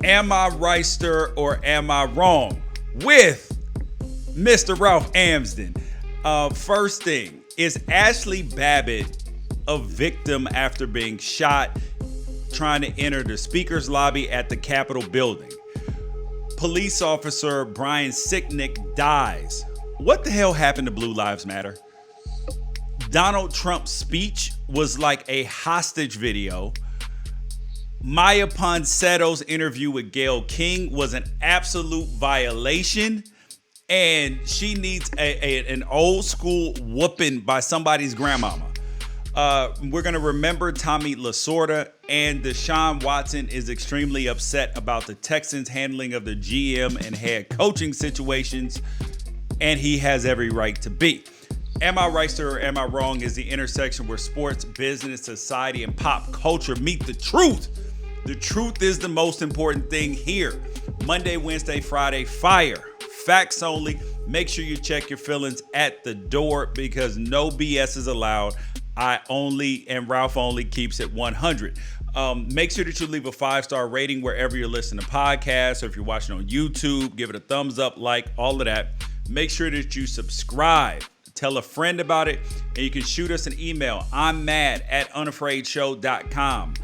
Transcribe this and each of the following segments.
Am I Wrighster or Am I Wrong? With Mr. Ralph Amsden. First thing, is Ashli Babbitt a victim after being shot trying to enter the speaker's lobby at the Capitol building? Police officer Brian Sicknick dies. What the hell happened to Blue Lives Matter? Donald Trump's speech was like a hostage video. Miya Ponsetto's interview with Gayle King was an absolute violation. And she needs an old school whooping by somebody's grandmama. We're going to remember Tommy Lasorda, and Deshaun Watson is extremely upset about the Texans' handling of the GM and head coaching situations, and he has every right to be. Am I Wrighster or Am I Wrong is the intersection where sports, business, society, and pop culture meet the truth. The truth is the most important thing here. Monday, Wednesday, Friday, fire. Facts only. Make sure you check your feelings at the door because no BS is allowed. I only and Ralph only keeps it 100. Make sure that you leave a 5-star rating wherever you're listening to podcasts, or if you're watching on YouTube, give it a thumbs up, like, all of that. Make sure that you subscribe. Tell a friend about it, and you can shoot us an email. I'm mad@unafraidshow.com,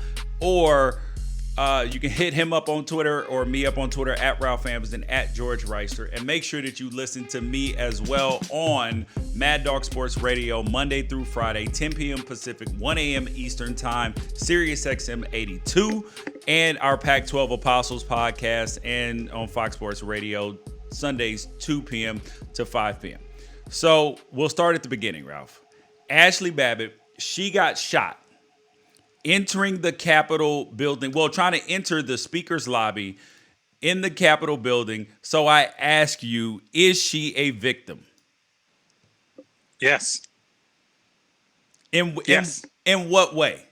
or you can hit him up on Twitter or me up on Twitter at Ralph Amsden, at George Wrighster. And make sure that you listen to me as well on Mad Dog Sports Radio Monday through Friday, 10 p.m. Pacific, 1 a.m. Eastern Time, Sirius XM 82, and our Pac-12 Apostles podcast, and on Fox Sports Radio Sundays, 2 p.m. to 5 p.m. So we'll start at the beginning, Ralph. Ashli Babbitt, she got shot entering the Capitol building, trying to enter the speaker's lobby in the Capitol building. So I ask you, is she a victim? Yes. Yes. In what way?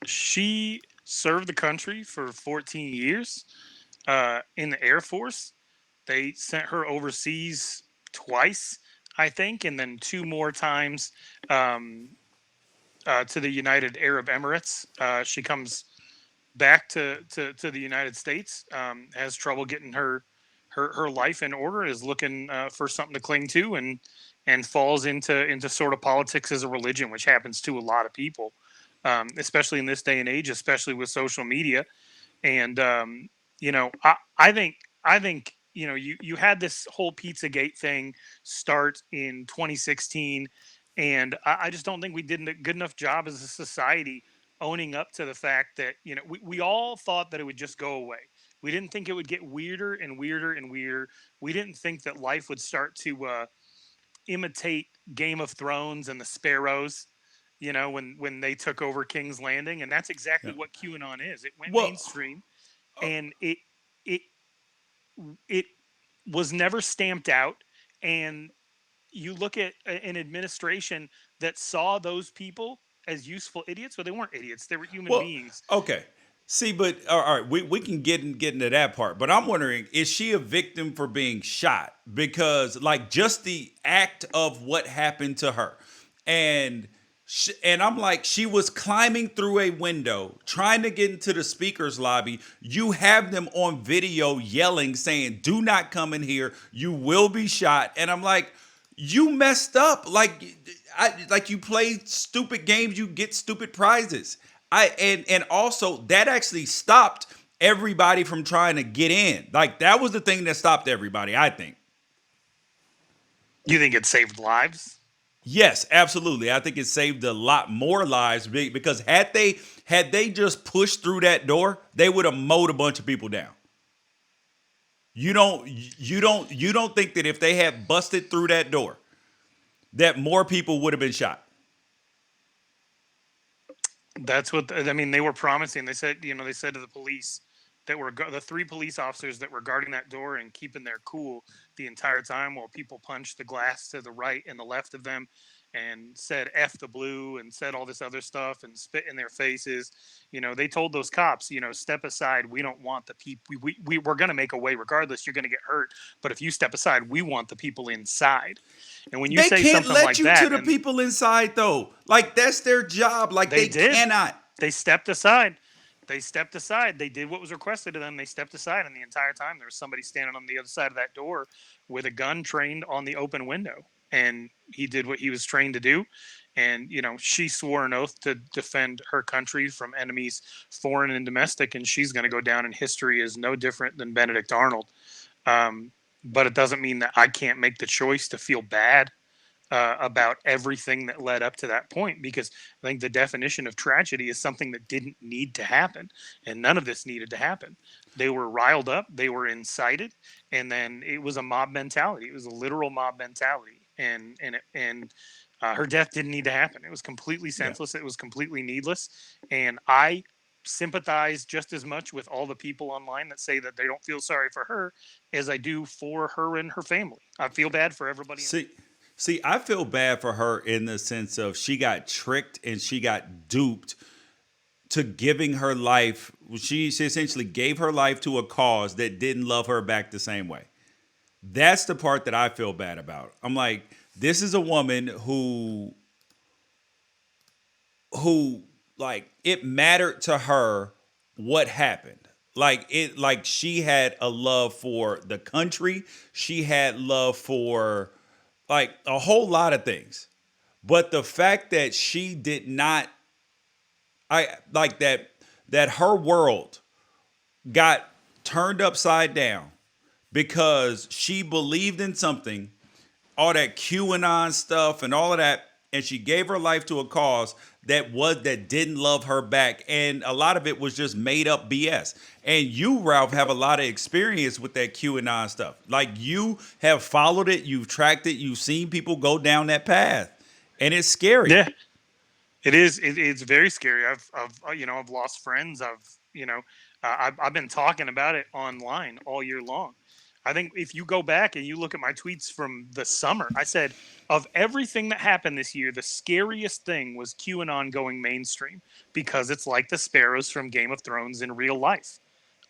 She served the country for 14 years in the Air Force. They sent her overseas twice, I think, and then 2 more times to the United Arab Emirates. She comes back to the United States, has trouble getting her life in order, is looking for something to cling to, and falls into sort of politics as a religion, which happens to a lot of people, especially in this day and age, especially with social media. And I think you had this whole Pizzagate thing start in 2016. And I just don't think we did a good enough job as a society owning up to the fact that, we all thought that it would just go away. We didn't think it would get weirder and weirder and weirder. We didn't think that life would start to imitate Game of Thrones and the Sparrows, when they took over King's Landing. And that's exactly what QAnon is. It went mainstream, and it was never stamped out. And you look at an administration that saw those people as useful idiots. Well, they weren't idiots. They were human beings. Okay. See, but all right, we can get into that part. But I'm wondering, is she a victim for being shot? Because just the act of what happened to her. And I'm like, she was climbing through a window, trying to get into the speaker's lobby. You have them on video yelling, saying, "Do not come in here. You will be shot." And I'm like, you messed up. You play stupid games, you get stupid prizes. And also that actually stopped everybody from trying to get in. That was the thing that stopped everybody, I think. You think it saved lives? Yes, absolutely. I think it saved a lot more lives because had they just pushed through that door, they would have mowed a bunch of people down. You don't think that if they had busted through that door, that more people would have been shot? That's what they were promising. They said, they said to the police that were the 3 police officers that were guarding that door and keeping their cool the entire time while people punched the glass to the right and the left of them and said F the blue and said all this other stuff and spit in their faces. They told those cops, step aside. We don't want the people. We're going to make a way regardless. You're going to get hurt. But if you step aside, we want the people inside. And when you say something like that. They can't let you to the people inside, though. That's their job. They cannot. They stepped aside. They stepped aside. They did what was requested of them. They stepped aside, and the entire time there was somebody standing on the other side of that door with a gun trained on the open window. And he did what he was trained to do. And she swore an oath to defend her country from enemies, foreign and domestic. And she's going to go down in history as no different than Benedict Arnold. But it doesn't mean that I can't make the choice to feel bad about everything that led up to that point, because I think the definition of tragedy is something that didn't need to happen, and none of this needed to happen. They were riled up, they were incited, and then it was a mob mentality. It was a literal mob mentality, and her death didn't need to happen. It was completely Yeah. senseless. It was completely needless, and I sympathize just as much with all the people online that say that they don't feel sorry for her as I do for her and her family. I feel bad for everybody. See, I feel bad for her in the sense of she got tricked and she got duped to giving her life. She essentially gave her life to a cause that didn't love her back the same way. That's the part that I feel bad about. I'm like, this is a woman who like it mattered to her what happened. Like she had a love for the country. She had love for like a whole lot of things. But the fact that she did not I like that her world got turned upside down because she believed in something, all that QAnon stuff and all of that, and she gave her life to a cause that didn't love her back, and a lot of it was just made up BS. And you, Ralph, have a lot of experience with that QAnon stuff. Like you have followed it, you've tracked it, you've seen people go down that path, and it's scary. Yeah, it is. It's very scary. I've lost friends. I've been talking about it online all year long. I think if you go back and you look at my tweets from the summer, I said of everything that happened this year, the scariest thing was QAnon going mainstream, because it's like the sparrows from Game of Thrones in real life.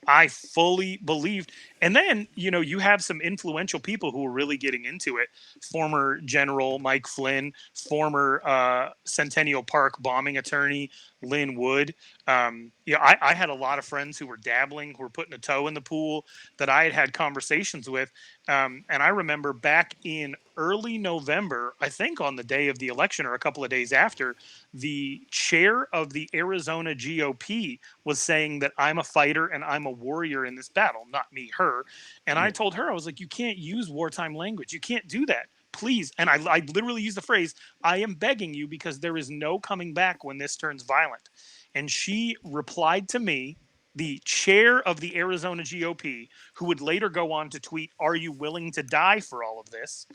I fully believed. And then, you have some influential people who are really getting into it. Former General Mike Flynn, former Centennial Park bombing attorney Lynn Wood. I had a lot of friends who were dabbling, who were putting a toe in the pool that I had conversations with. And I remember back in early November, I think on the day of the election or a couple of days after, the chair of the Arizona GOP was saying that I'm a fighter and I'm a warrior in this battle, not me, her. And I Yeah. told her, I was like, you can't use wartime language. You can't do that. Please. And I literally used the phrase, I am begging you, because there is no coming back when this turns violent. And she replied to me, the chair of the Arizona GOP, who would later go on to tweet, "Are you willing to die for all of this?"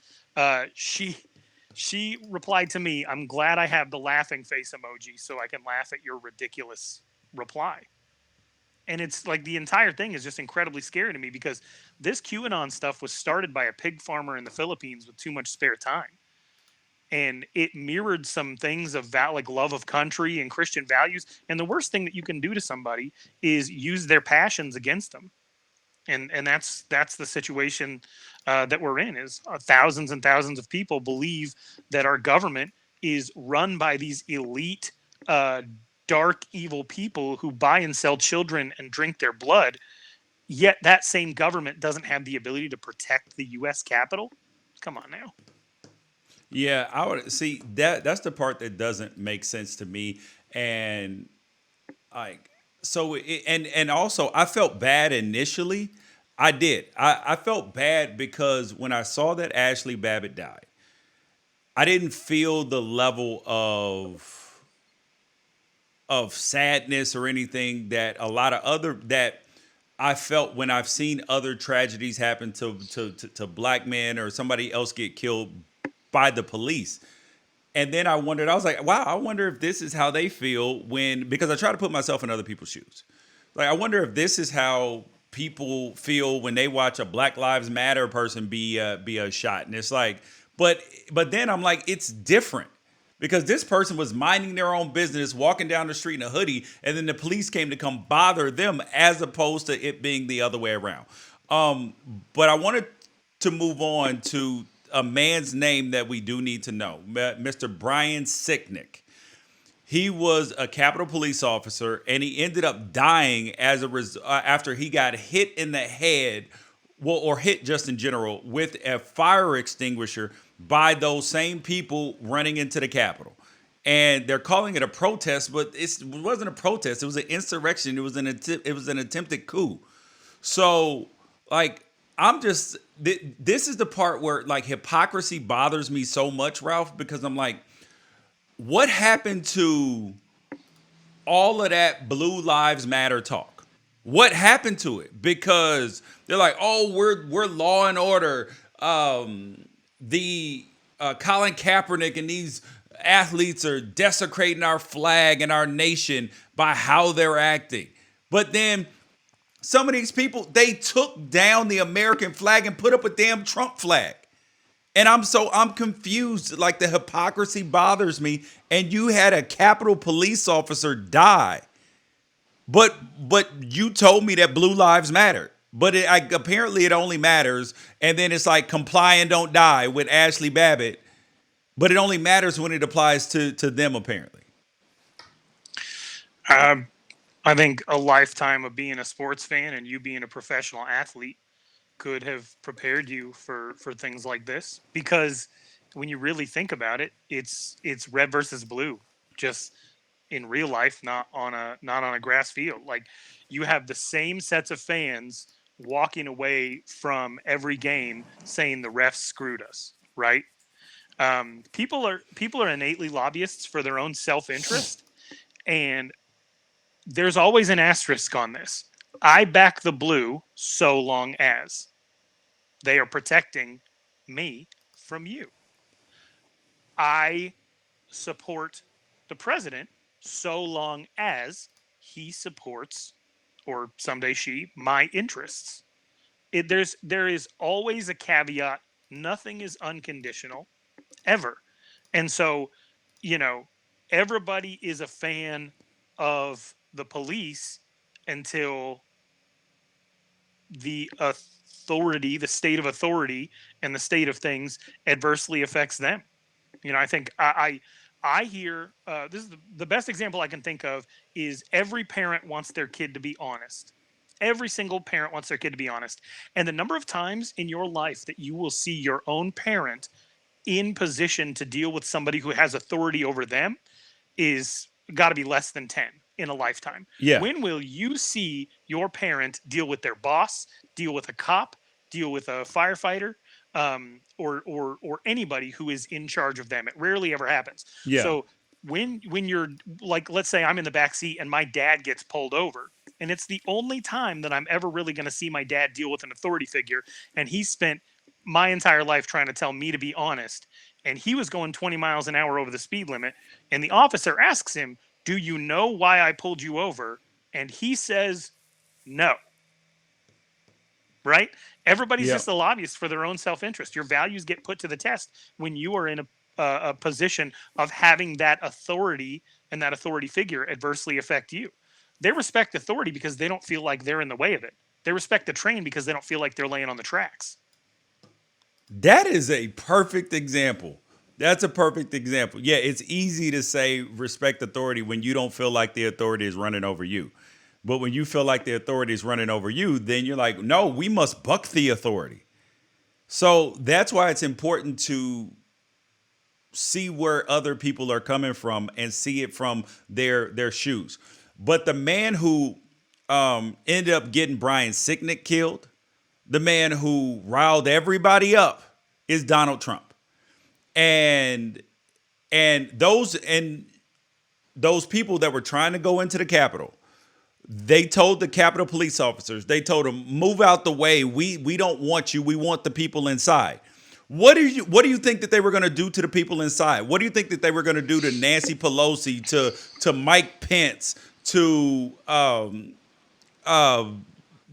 She replied to me, "I'm glad I have the laughing face emoji so I can laugh at your ridiculous reply." And it's like the entire thing is just incredibly scary to me, because this QAnon stuff was started by a pig farmer in the Philippines with too much spare time. And it mirrored some things of that, like love of country and Christian values. And the worst thing that you can do to somebody is use their passions against them. And that's the situation that we're in. Is thousands and thousands of people believe that our government is run by these elite, uh, dark, evil people who buy and sell children and drink their blood. Yet that same government doesn't have the ability to protect the U.S. Capitol. Come on now. Yeah, I would see that's the part that doesn't make sense to me. And like and also I felt bad initially. I did. I felt bad because when I saw that Ashley Babbitt died, I didn't feel the level of sadness or anything that a lot of other that I felt when I've seen other tragedies happen to black men or somebody else get killed by the police. And then I wondered, I was like, wow, I wonder if this is how they feel when, because I try to put myself in other people's shoes. Like, I wonder if this is how people feel when they watch a Black Lives Matter person be shot. And it's like, but then I'm like, it's different because this person was minding their own business, walking down the street in a hoodie, and then the police came to come bother them, as opposed to it being the other way around. But I wanted to move on to a man's name that we do need to know, Mr. Brian Sicknick. He was a Capitol police officer, and he ended up dying after he got hit in the head, well, or hit just in general with a fire extinguisher by those same people running into the Capitol. And they're calling it a protest, but it wasn't a protest. It was an insurrection. It was an attempted coup. So, like, this is the part where like hypocrisy bothers me so much, Ralph, because I'm like, what happened to all of that Blue Lives Matter talk? What happened to it? Because they're like, oh, we're law and order. The Colin Kaepernick and these athletes are desecrating our flag and our nation by how they're acting. But then some of these people, they took down the American flag and put up a damn Trump flag. And I'm confused. Like, the hypocrisy bothers me. And you had a Capitol police officer die. But you told me that Blue Lives Matter. But apparently it only matters. And then it's like comply and don't die with Ashli Babbitt. But it only matters when it applies to them, apparently. I think a lifetime of being a sports fan and you being a professional athlete could have prepared you for things like this, because when you really think about it, it's red versus blue, just in real life, not on a grass field. Like, you have the same sets of fans walking away from every game saying the refs screwed us, right? People are innately lobbyists for their own self-interest, and there's always an asterisk on this. I back the blue so long as they are protecting me from you. I support the president so long as he supports, or someday she, my interests. There is always a caveat. Nothing is unconditional, ever. And so, you know, everybody is a fan of the police until the authority, the state of authority, and the state of things adversely affects them. I think I hear this is the best example I can think of is every parent wants their kid to be honest. Every single parent wants their kid to be honest. And the number of times in your life that you will see your own parent in position to deal with somebody who has authority over them is got to be less than 10 in a lifetime. Yeah. When will you see your parent deal with their boss, deal with a cop, deal with a firefighter, or anybody who is in charge of them? It rarely ever happens. Yeah. So when you're like, let's say I'm in the back seat and my dad gets pulled over, and it's the only time that I'm ever really going to see my dad deal with an authority figure, and he spent my entire life trying to tell me to be honest, and he was going 20 miles an hour over the speed limit, and the officer asks him, do you know why I pulled you over? And he says no. Right? Everybody's just a lobbyist for their own self-interest. Your values get put to the test when you are in a position of having that authority and that authority figure adversely affect you. They respect authority because they don't feel like they're in the way of it. They respect the train because they don't feel like they're laying on the tracks. That is a perfect example. That's a perfect example. Yeah, it's easy to say respect authority when you don't feel like the authority is running over you. But when you feel like the authority is running over you, then you're like, no, we must buck the authority. So that's why it's important to see where other people are coming from and see it from their shoes. But the man who ended up getting Brian Sicknick killed, the man who riled everybody up, is Donald Trump. And those people that were trying to go into the Capitol, they told the Capitol police officers, they told them, move out the way. We don't want you. We want the people inside. What do you think that they were going to do to the people inside? What do you think that they were going to do to Nancy Pelosi, to Mike Pence, to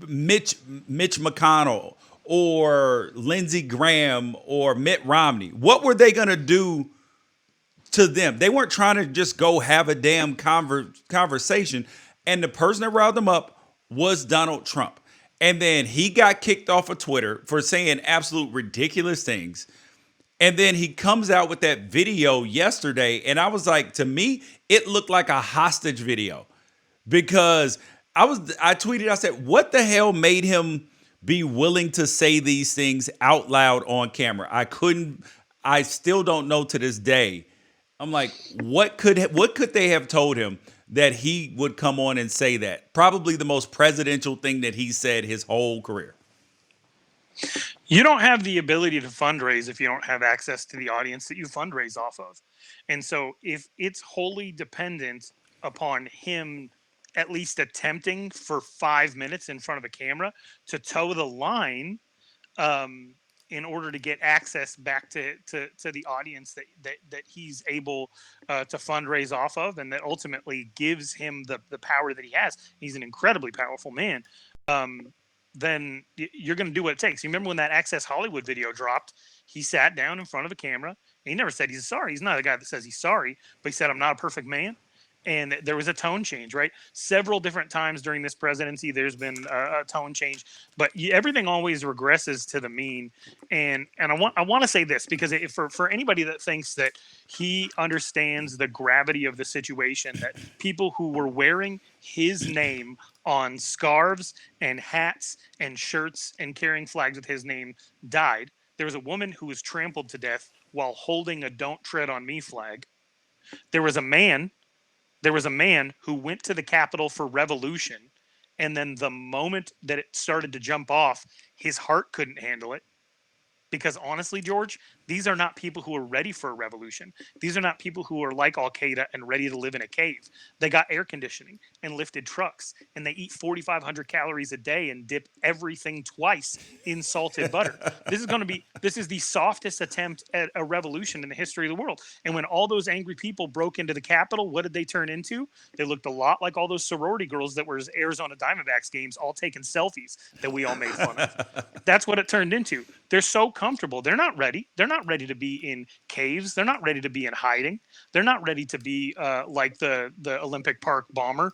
Mitch McConnell, or Lindsey Graham, or Mitt Romney? What were they going to do to them? They weren't trying to just go have a damn conversation. And the person that riled them up was Donald Trump. And then he got kicked off of Twitter for saying absolute ridiculous things. And then he comes out with that video yesterday, and I was like, to me, it looked like a hostage video because I tweeted, I said, what the hell made him be willing to say these things out loud on camera? I still don't know to this day. I'm like, what could they have told him that he would come on and say that? Probably the most presidential thing that he said his whole career. You don't have the ability to fundraise if you don't have access to the audience that you fundraise off of. And so if it's wholly dependent upon him at least attempting for 5 minutes in front of a camera to toe the line, in order to get access back to the audience that he's able to fundraise off of, and that ultimately gives him the power that he has. He's an incredibly powerful man. Then you're going to do what it takes. You remember when that Access Hollywood video dropped? He sat down in front of a camera. He never said he's sorry. He's not a guy that says he's sorry, but he said, I'm not a perfect man. And there was a tone change, right? Several different times during this presidency, there's been a tone change, but everything always regresses to the mean. And I want to say this because for anybody that thinks that he understands the gravity of the situation, that people who were wearing his name on scarves and hats and shirts and carrying flags with his name died. There was a woman who was trampled to death while holding a "Don't Tread on Me" flag. There was a man who went to the Capitol for revolution, and then the moment that it started to jump off, his heart couldn't handle it. Because honestly, George, these are not people who are ready for a revolution. These are not people who are like Al Qaeda and ready to live in a cave. They got air conditioning and lifted trucks, and they eat 4,500 calories a day and dip everything twice in salted butter. This is the softest attempt at a revolution in the history of the world. And when all those angry people broke into the Capitol, what did they turn into? They looked a lot like all those sorority girls that were at Arizona Diamondbacks games, all taking selfies that we all made fun of. That's what it turned into. They're so comfortable. They're not ready. They're not ready to be in caves. They're not ready to be in hiding. They're not ready to be like the Olympic Park bomber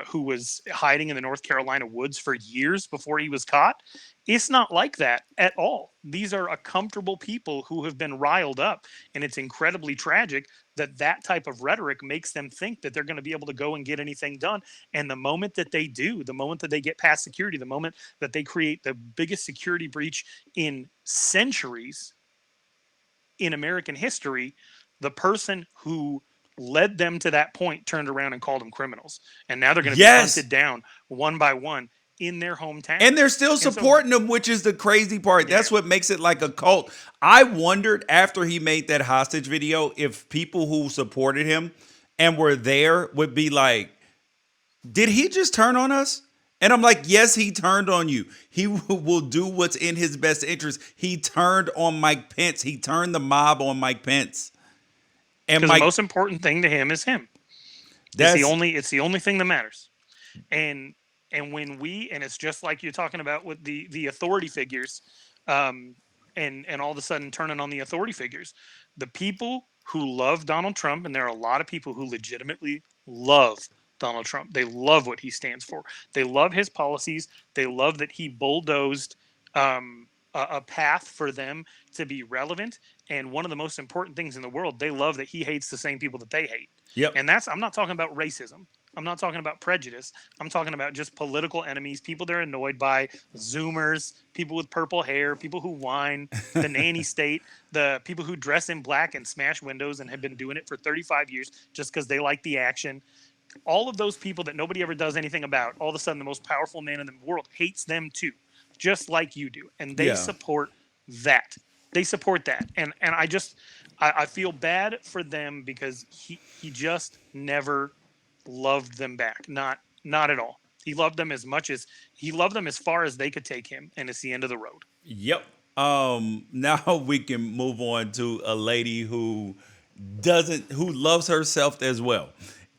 who was hiding in the North Carolina woods for years before he was caught. It's not like that at all. These are a comfortable people who have been riled up, and it's incredibly tragic that type of rhetoric makes them think that they're going to be able to go and get anything done. And the moment that they do, the moment that they get past security, the moment that they create the biggest security breach in centuries in American history, the person who led them to that point turned around and called them criminals. And now they're going to be hunted down one by one in their hometown. And they're still supporting them, which is the crazy part. That's what makes it like a cult. I wondered after he made that hostage video if people who supported him and were there would be like, did he just turn on us? And I'm like, yes, he turned on you. He will do what's in his best interest. He turned on Mike Pence. He turned the mob on Mike Pence. And the most important thing to him is him. It's the only thing that matters. And when and it's just like you're talking about with the authority figures, and all of a sudden turning on the authority figures, the people who love Donald Trump, and there are a lot of people who legitimately love Donald Trump. They love what he stands for. They love his policies. They love that he bulldozed a path for them to be relevant. And one of the most important things in the world, they love that he hates the same people that they hate. Yep. And I'm not talking about racism. I'm not talking about prejudice. I'm talking about just political enemies, people they're annoyed by, Zoomers, people with purple hair, people who whine, the nanny state, the people who dress in black and smash windows and have been doing it for 35 years just because they like the action. All of those people that nobody ever does anything about, all of a sudden the most powerful man in the world hates them too, just like you do. And they support that. They support that. And I feel bad for them because he just never loved them back. Not at all. He loved them as far as they could take him, and it's the end of the road. Yep. Now we can move on to a lady who loves herself as well,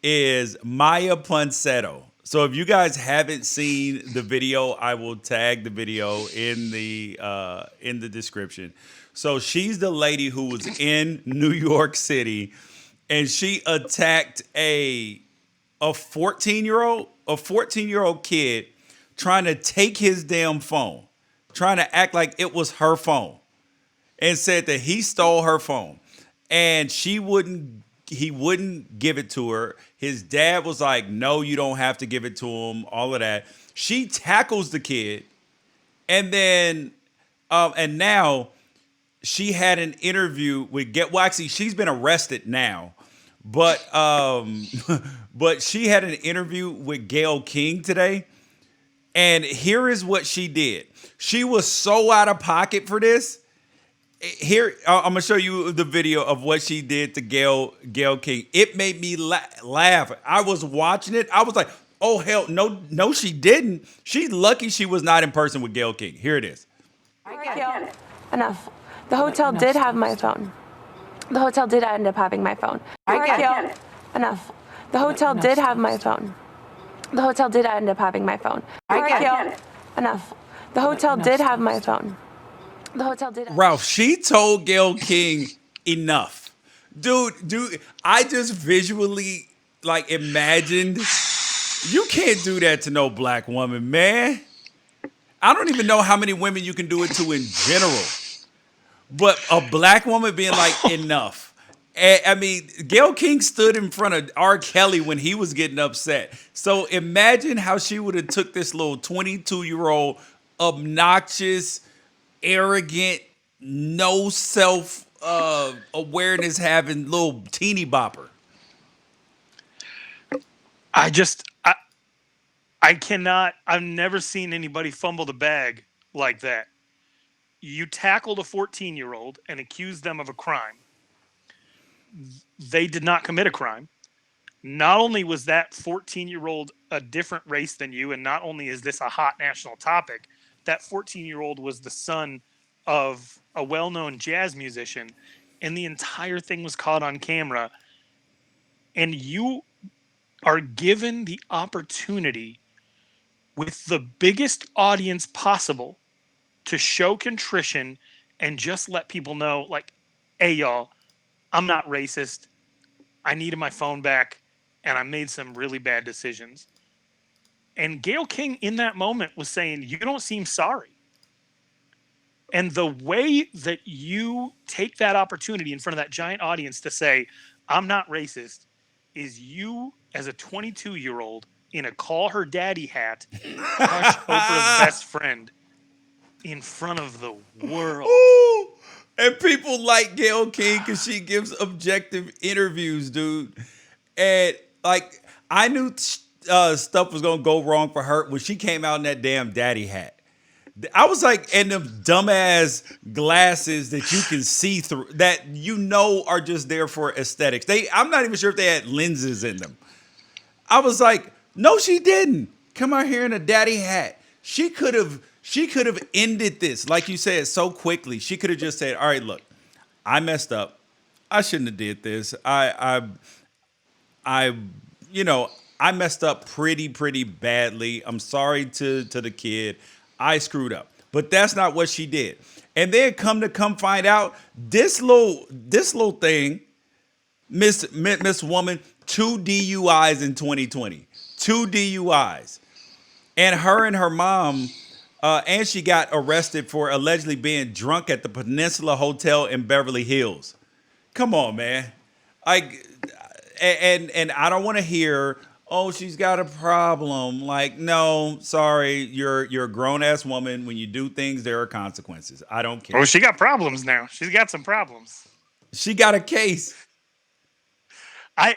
is Miya Ponsetto. So if you guys haven't seen the video, I will tag the video in the description. So she's the lady who was in New York City, and she attacked a 14-year-old kid trying to take his damn phone, trying to act like it was her phone. and said that he stole her phone, and he wouldn't give it to her. His dad was like, "No, you don't have to give it to him." All of that. She tackles the kid, and then and now she had an interview with well, actually, she's been arrested now, but but she had an interview with Gayle King today, and here is what she did. She was so out of pocket for this. Here, I'm gonna show you the video of what she did to Gayle King. It made me laugh. I was watching it. I was like, "Oh hell, no, she didn't." She's lucky she was not in person with Gayle King. Here it is. Gayle, enough. The hotel did have my phone. The hotel did end up having my phone. Gayle, enough. The hotel did have my phone. The hotel did end up having my phone. Gayle, enough. The hotel did have my phone. The hotel did. Ralph, she told Gayle King enough. Dude, I just visually like imagined. You can't do that to no black woman, man. I don't even know how many women you can do it to in general. But a black woman being like, enough. I mean, Gayle King stood in front of R. Kelly when he was getting upset. So imagine how she would have took this little 22-year-old, obnoxious, arrogant, no self awareness having little teeny bopper. I cannot. I've never seen anybody fumble the bag like that. You tackled a 14-year-old and accused them of a crime. They did not commit a crime. Not only was that 14-year-old a different race than you, and not only is this a hot national topic, that 14-year-old was the son of a well-known jazz musician, and the entire thing was caught on camera. And you are given the opportunity with the biggest audience possible to show contrition and just let people know, like, hey, y'all, I'm not racist. I needed my phone back, and I made some really bad decisions. And Gayle King in that moment was saying, you don't seem sorry. And the way that you take that opportunity in front of that giant audience to say, I'm not racist, is you as a 22-year-old in a call her daddy hat, crush Oprah's best friend in front of the world. Ooh. And people like Gayle King because she gives objective interviews, dude. And like, I knew stuff was gonna go wrong for her when she came out in that damn daddy hat. I was like, and them dumbass glasses that you can see through, that you know are just there for aesthetics. I'm not even sure if they had lenses in them. I was like, no, she didn't. Come out here in a daddy hat. She could have ended this, like you said, so quickly. She could have just said, all right, look, I messed up. I shouldn't have did this. I messed up pretty badly. I'm sorry to the kid. I screwed up. But that's not what she did. And then come find out, this little thing, Miss Woman, 2 DUIs in 2020. 2 DUIs. And her and her mom, and she got arrested for allegedly being drunk at the Peninsula Hotel in Beverly Hills. Come on, man. And I don't want to hear, oh, she's got a problem. Like, no, sorry, you're a grown-ass woman. When you do things, there are consequences. I don't care. Oh, she got problems now. She's got some problems. She got a case. I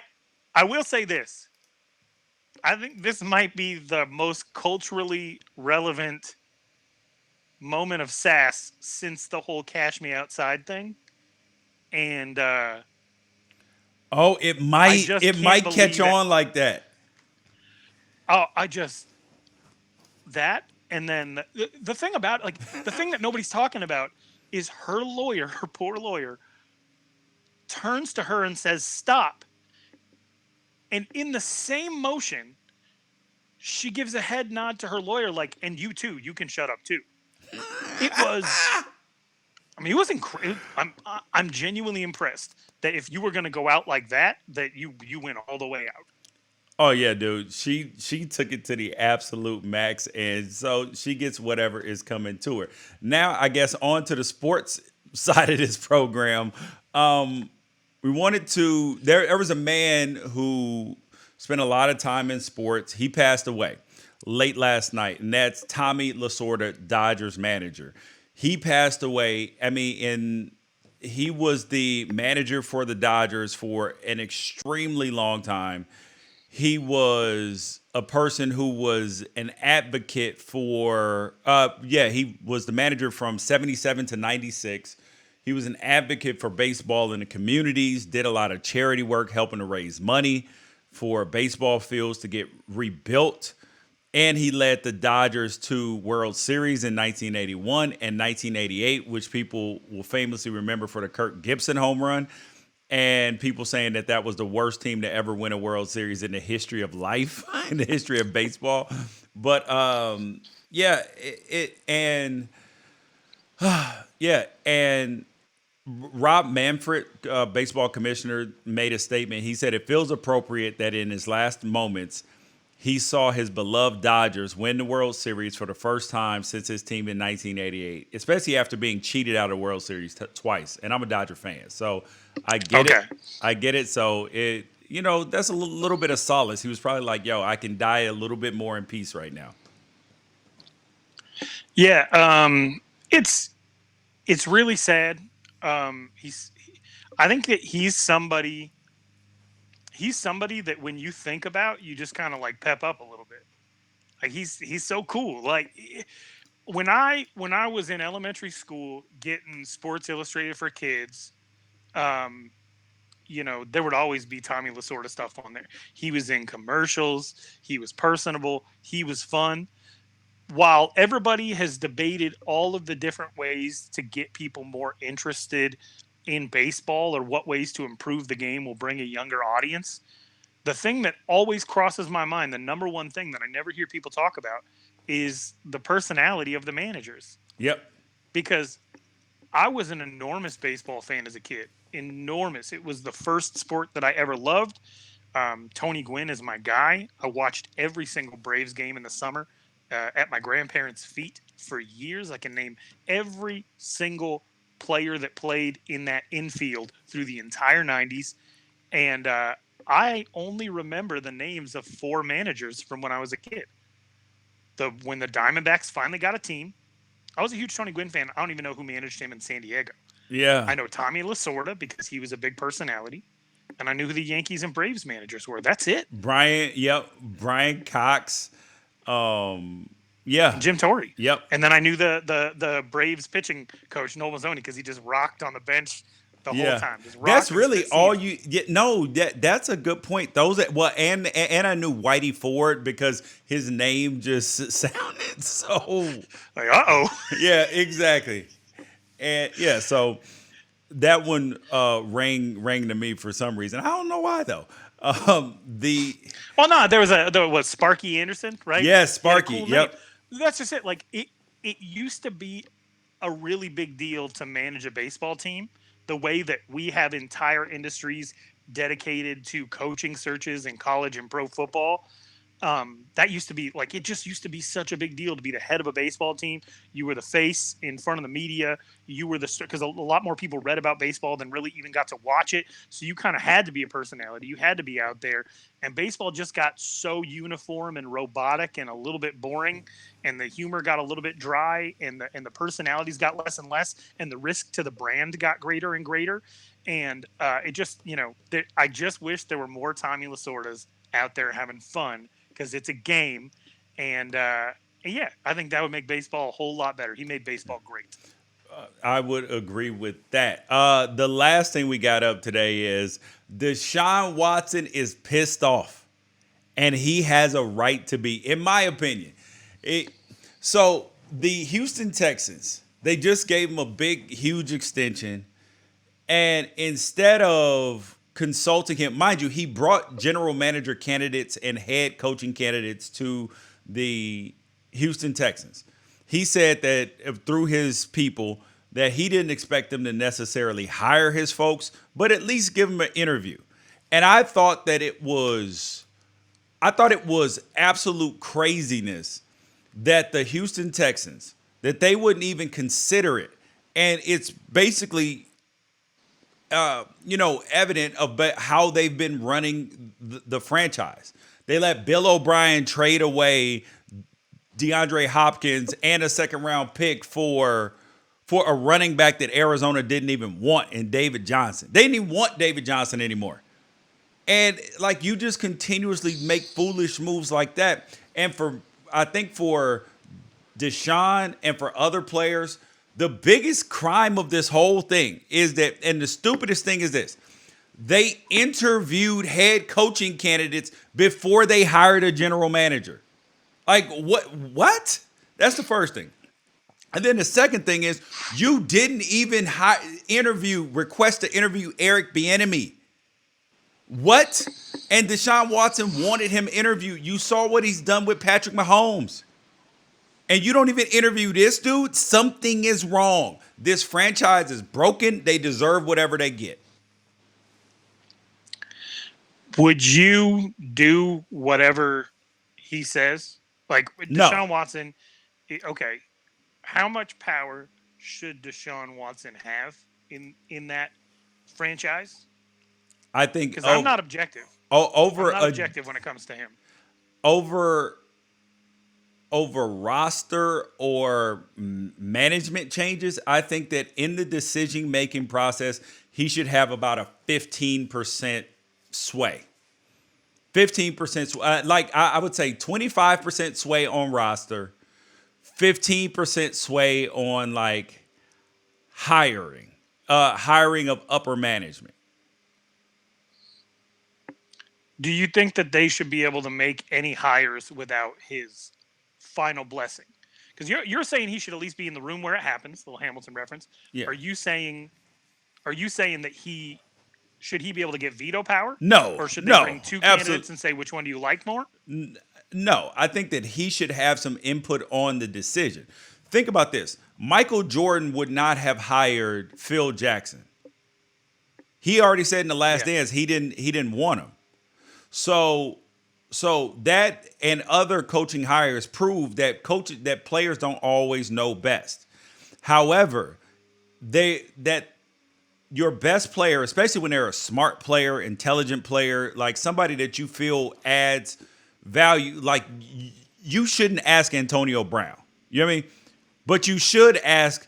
will say this. I think this might be the most culturally relevant moment of sass since the whole Cash Me Outside thing. And it might catch on like that. Oh, that, and then the thing about, like, the thing that nobody's talking about is her lawyer, her poor lawyer, turns to her and says, stop. And in the same motion, she gives a head nod to her lawyer, like, and you too, you can shut up too. It was, I mean, it was incredible. I'm genuinely impressed that if you were going to go out like that, that you went all the way out. Oh yeah, dude. She took it to the absolute max, and so she gets whatever is coming to her. Now, I guess on to the sports side of this program. We wanted to. There was a man who spent a lot of time in sports. He passed away late last night, and that's Tommy Lasorda, Dodgers manager. He passed away. I mean, he was the manager for the Dodgers for an extremely long time. He was a person who was an advocate for, he was the manager from 77 to 96. He was an advocate for baseball in the communities, did a lot of charity work, helping to raise money for baseball fields to get rebuilt. And he led the Dodgers to World Series in 1981 and 1988, which people will famously remember for the Kirk Gibson home run. And people saying that that was the worst team to ever win a World Series in the history of life, in the history of baseball. But and Rob Manfred, baseball commissioner, made a statement. He said it feels appropriate that in his last moments, he saw his beloved Dodgers win the World Series for the first time since his team in 1988, especially after being cheated out of the World Series twice. And I'm a Dodger fan, so I get it. I get it. So that's a little bit of solace. He was probably like, "Yo, I can die a little bit more in peace right now." Yeah, it's really sad. I think that he's somebody that when you think about, you just kind of like pep up a little bit. Like he's so cool. Like when I was in elementary school getting Sports Illustrated for kids, there would always be Tommy Lasorda stuff on there. He was in commercials. He was personable. He was fun. While everybody has debated all of the different ways to get people more interested in baseball or what ways to improve the game will bring a younger audience, the thing that always crosses my mind, the number one thing that I never hear people talk about, is the personality of the managers. Yep. Because I was an enormous baseball fan as a kid. Enormous. It was the first sport that I ever loved. Tony Gwynn is my guy. I watched every single Braves game in the summer at my grandparents' feet for years. I can name every single player that played in that infield through the entire 90s. And I only remember the names of 4 managers from when I was a kid. When the Diamondbacks finally got a team, I was a huge Tony Gwynn fan. I don't even know who managed him in San Diego. Yeah. I know Tommy Lasorda because he was a big personality. And I knew who the Yankees and Braves managers were. That's it. Brian Cox. Jim Torre. Yep. And then I knew the Braves pitching coach, Noel Mazzoni, because he just rocked on the bench the whole time. That's really all you get. No, that's a good point. And I knew Whitey Ford because his name just sounded so like, yeah, exactly. And yeah, so that one rang to me for some reason. I don't know why though. There was Sparky Anderson, right? Yes, Sparky. Cool Yep. Name. That's just it. Like it used to be a really big deal to manage a baseball team. The way that we have entire industries dedicated to coaching searches in college and pro football. That used to be like, it just used to be such a big deal to be the head of a baseball team. You were the face in front of the media. You were because a lot more people read about baseball than really even got to watch it. So you kind of had to be a personality. You had to be out there. And baseball just got so uniform and robotic and a little bit boring. And the humor got a little bit dry. And the personalities got less and less. And the risk to the brand got greater and greater. And it just, I just wish there were more Tommy Lasordas out there having fun. Because it's a game, and I think that would make baseball a whole lot better. He made baseball great. I would agree with that. The last thing we got up today is Deshaun Watson is pissed off, and he has a right to be, in my opinion. So the Houston Texans, they just gave him a big, huge extension, and instead of consulting him, mind you, he brought general manager candidates and head coaching candidates to the Houston Texans. He said that through his people that he didn't expect them to necessarily hire his folks, but at least give them an interview. And I thought it was absolute craziness that the Houston Texans, that they wouldn't even consider it And it's basically, evident of how they've been running the franchise. They let Bill O'Brien trade away DeAndre Hopkins and a second round pick for a running back that Arizona didn't even want in David Johnson. They didn't even want David Johnson anymore. And like, you just continuously make foolish moves like that. And I think for Deshaun and for other players, the biggest crime of this whole thing is that, and the stupidest thing is this, they interviewed head coaching candidates before they hired a general manager. Like, what? That's the first thing. And then the second thing is, you didn't even request to interview Eric Bieniemy. What? And Deshaun Watson wanted him interviewed. You saw what he's done with Patrick Mahomes. And you don't even interview this dude? Something is wrong. This franchise is broken. They deserve whatever they get. Would you do whatever he says? Like, Deshaun Watson, okay, how much power should Deshaun Watson have in that franchise? I think, because I'm not objective. I'm not objective when it comes to him. Over roster or management changes, I think that in the decision-making process, he should have about a 15% sway. 15%, like I would say 25% sway on roster, 15% sway on like hiring of upper management. Do you think that they should be able to make any hires without his final blessing? Because you're saying he should at least be in the room where it happens, little Hamilton reference. Yeah. Are you saying that he should be able to get veto power? No. Or should they bring two candidates absolutely. and say, which one do you like more? No, I think that he should have some input on the decision. Think about this. Michael Jordan would not have hired Phil Jackson. He already said in The Last Dance he didn't want him. So that and other coaching hires prove that players don't always know best. However, your best player, especially when they're a smart player, intelligent player, like somebody that you feel adds value, like you shouldn't ask Antonio Brown. You know what I mean? But you should ask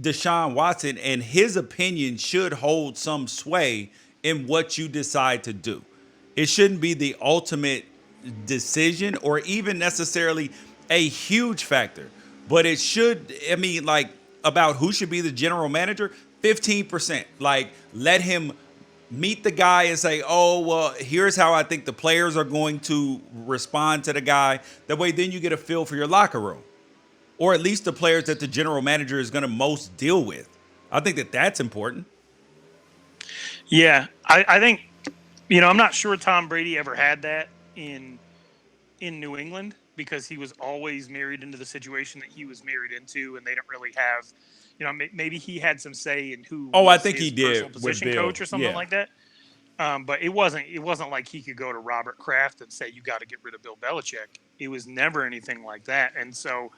Deshaun Watson, and his opinion should hold some sway in what you decide to do. It shouldn't be the ultimate decision or even necessarily a huge factor, but it should, about who should be the general manager, 15%. Like, let him meet the guy and say, oh, well, here's how I think the players are going to respond to the guy. That way, then you get a feel for your locker room, or at least the players that the general manager is going to most deal with. I think that that's important. Yeah, I think, I'm not sure Tom Brady ever had that in New England, because he was always married into the situation that he was married into, and they don't really have, maybe he had some say in who. Oh, I think he did position with Bill. Coach or something like that. But it wasn't like he could go to Robert Kraft and say, you got to get rid of Bill Belichick. It was never anything like that. And so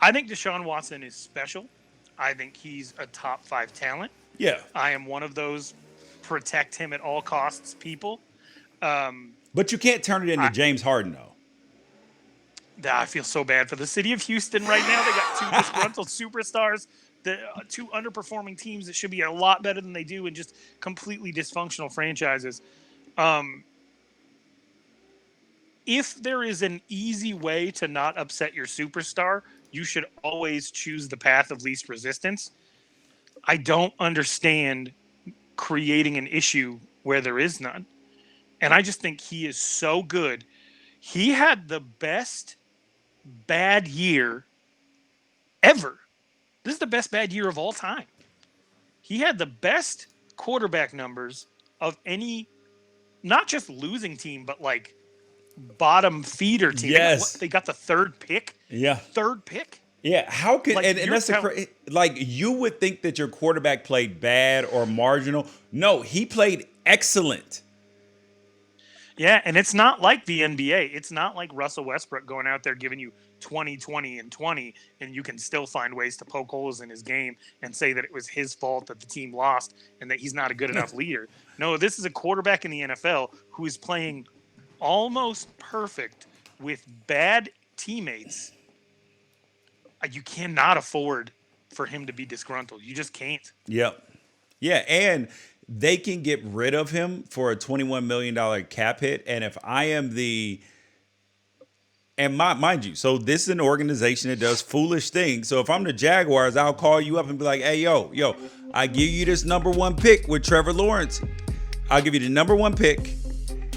I think Deshaun Watson is special. I think he's a top 5 talent. Yeah. I am one of those protect him at all costs people. But you can't turn it into James Harden, though. I feel so bad for the city of Houston right now. They got 2 disgruntled superstars, the 2 underperforming teams that should be a lot better than they do, and just completely dysfunctional franchises. If there is an easy way to not upset your superstar, you should always choose the path of least resistance. I don't understand creating an issue where there is none. And I just think he is so good. He had the best bad year ever. This is the best bad year of all time. He had the best quarterback numbers of any, not just losing team, but like bottom feeder team. Yes. They got the 3rd pick. Yeah. 3rd pick. Yeah. How could, and that's like, you would think that your quarterback played bad or marginal. No, he played excellent. Yeah, and it's not like the NBA. It's not like Russell Westbrook going out there giving you 20, 20, and 20, and you can still find ways to poke holes in his game and say that it was his fault that the team lost and that he's not a good enough leader. No, this is a quarterback in the NFL who is playing almost perfect with bad teammates. You cannot afford for him to be disgruntled. You just can't. Yep. Yeah, and they can get rid of him for a $21 million cap hit. And if I am mind you, so this is an organization that does foolish things. So if I'm the Jaguars, I'll call you up and be like, hey, yo, I give you this number 1 pick with Trevor Lawrence. I'll give you the number 1 pick.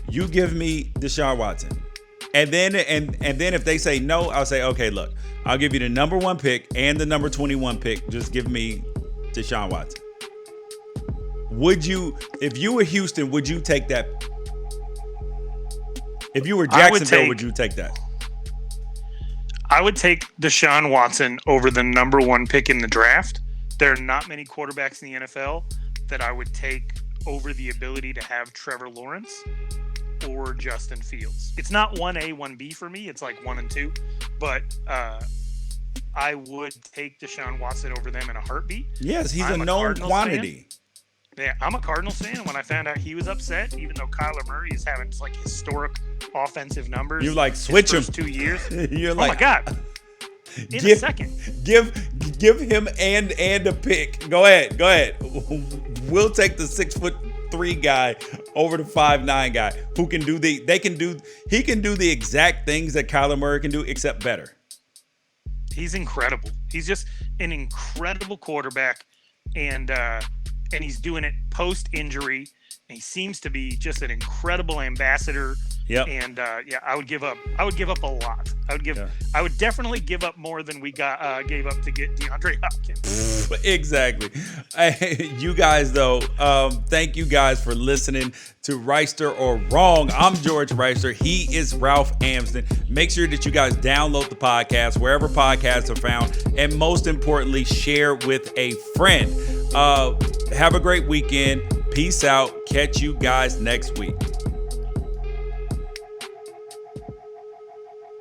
You give me Deshaun Watson. And then if they say no, I'll say, okay, look, I'll give you the number 1 pick and the number 21 pick. Just give me Deshaun Watson. Would you, if you were Houston, would you take that? If you were Jacksonville, would you take that? I would take Deshaun Watson over the number 1 pick in the draft. There are not many quarterbacks in the NFL that I would take over the ability to have Trevor Lawrence or Justin Fields. It's not 1A, 1B for me. It's like 1 and 2. But I would take Deshaun Watson over them in a heartbeat. Yes, he's a known quantity. Yeah, I'm a Cardinals fan. When I found out he was upset, even though Kyler Murray is having just like historic offensive numbers. You like switch him 2 years. You're like, oh my God. In a second. Give him and a pick. Go ahead. We'll take the 6'3" guy over the 5'9" guy who can do he can do the exact things that Kyler Murray can do, except better. He's incredible. He's just an incredible quarterback, and he's doing it post-injury. And he seems to be just an incredible ambassador. Yep. And I would give up a lot. I would definitely give up more than we gave up to get DeAndre Hopkins. Exactly. You guys, though, thank you guys for listening to Wrighster or Wrong. I'm George Wrighster. He is Ralph Amsden. Make sure that you guys download the podcast wherever podcasts are found, and most importantly, share with a friend. Have a great weekend. Peace out. Catch you guys next week.